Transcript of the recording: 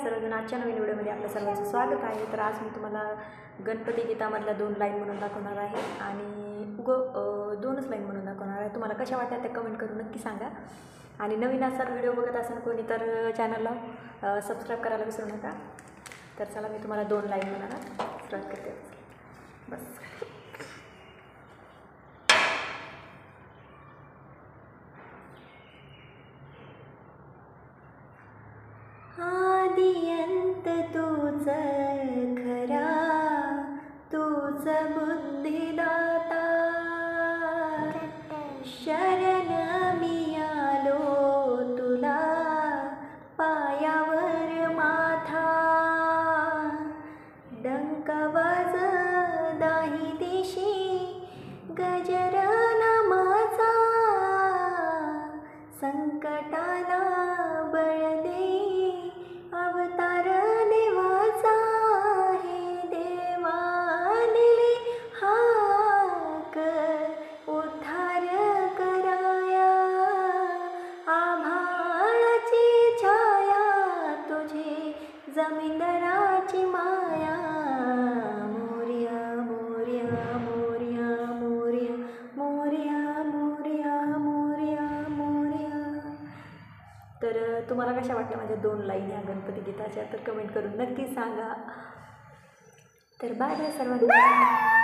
सर्वजण आजच्या नवीन व्हिडिओमध्ये आपलं सर्वांचं स्वागत आहे। तर आज मी तुम्हाला गणपती गीतामधल्या 2 लाईन म्हणून दाखवणार आहे आणि दोनच लाईन म्हणून दाखवणार आहे। तुम्हाला कशा वाटतात त्या कमेंट करून नक्की सांगा आणि नवीन असाल व्हिडिओ बघत असाल कोणी तर चॅनलला सबस्क्राईब करायला विसरू नका। तर चला मी तुम्हाला 2 लाईन म्हणायला सुरुवात करते। बस आदिअंत तूच खरा, तूच बुद्धिदाता, शरण मी आलो तुला पायावर माथा, डंक वाज दाही दिशी गजराना माझा, संकटाला बळ दे अवतार देवाचा, हे देवा दिली हाक उद्धार कराया, आभाळाची छाया तुझी जमीनदाराची माया, मोरया मोरया मोरया मोरया मोरया मोरया मोरया मोरया। तर तुम्हाला कशा वाटल्या माझ्या 2 लाईन या गणपती गीताच्या तर कमेंट करून नक्की सांगा। तर बाय बाय सर्वांना।